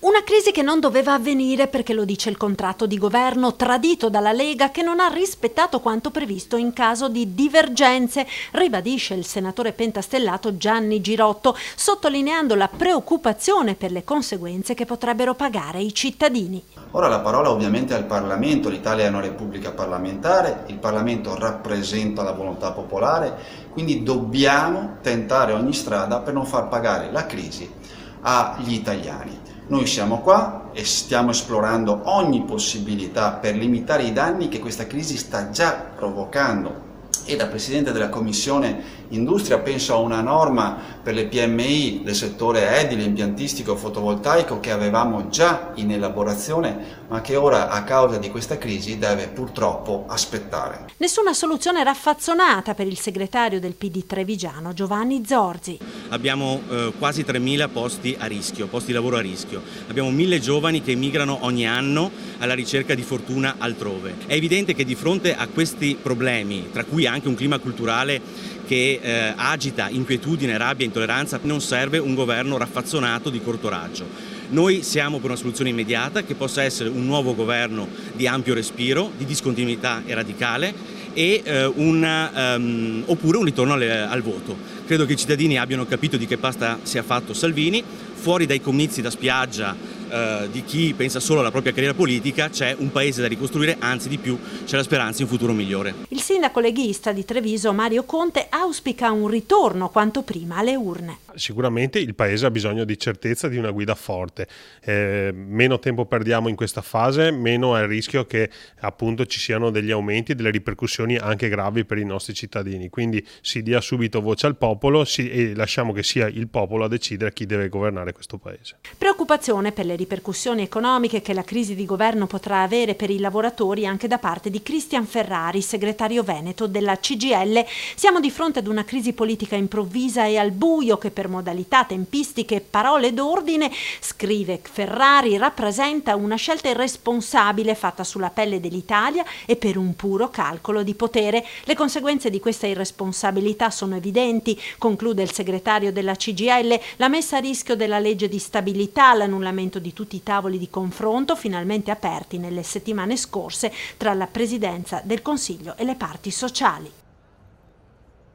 Una crisi che non doveva avvenire perché lo dice il contratto di governo tradito dalla Lega, che non ha rispettato quanto previsto in caso di divergenze, ribadisce il senatore pentastellato Gianni Girotto, sottolineando la preoccupazione per le conseguenze che potrebbero pagare i cittadini. Ora la parola ovviamente è al Parlamento, l'Italia è una repubblica parlamentare, il Parlamento rappresenta la volontà popolare, quindi dobbiamo tentare ogni strada per non far pagare la crisi agli italiani. Noi siamo qua e stiamo esplorando ogni possibilità per limitare i danni che questa crisi sta già provocando. E da Presidente della Commissione Industria penso a una norma per le PMI del settore edile, impiantistico, fotovoltaico che avevamo già in elaborazione, ma che ora a causa di questa crisi deve purtroppo aspettare. Nessuna soluzione raffazzonata per il segretario del PD trevigiano Giovanni Zorzi. Abbiamo quasi 3.000 posti a rischio, posti di lavoro a rischio. Abbiamo 1.000 giovani che emigrano ogni anno alla ricerca di fortuna altrove. È evidente che di fronte a questi problemi, tra cui anche un clima culturale che agita inquietudine, rabbia, intolleranza, non serve un governo raffazzonato di corto raggio. Noi siamo per una soluzione immediata che possa essere un nuovo governo di ampio respiro, di discontinuità e radicale e oppure un ritorno al voto. Credo che i cittadini abbiano capito di che pasta sia fatto Salvini, fuori dai comizi da spiaggia di chi pensa solo alla propria carriera politica c'è un paese da ricostruire, anzi di più c'è la speranza in un futuro migliore. Il sindaco leghista di Treviso Mario Conte auspica un ritorno quanto prima alle urne. Sicuramente il paese ha bisogno di certezza, di una guida forte. Meno tempo perdiamo in questa fase, meno è il rischio che appunto ci siano degli aumenti e delle ripercussioni anche gravi per i nostri cittadini. Quindi si dia subito voce al popolo e lasciamo che sia il popolo a decidere chi deve governare questo paese. Preoccupazione per le ripercussioni economiche che la crisi di governo potrà avere per i lavoratori anche da parte di Cristian Ferrari, segretario veneto della CGIL. Siamo di fronte ad una crisi politica improvvisa e al buio che per modalità, tempistiche e parole d'ordine, scrive Ferrari, rappresenta una scelta irresponsabile fatta sulla pelle dell'Italia e per un puro calcolo di potere. Le conseguenze di questa irresponsabilità sono evidenti, conclude il segretario della CGIL, la messa a rischio della legge di stabilità, l'annullamento di tutti i tavoli di confronto finalmente aperti nelle settimane scorse tra la Presidenza del Consiglio e le parti sociali.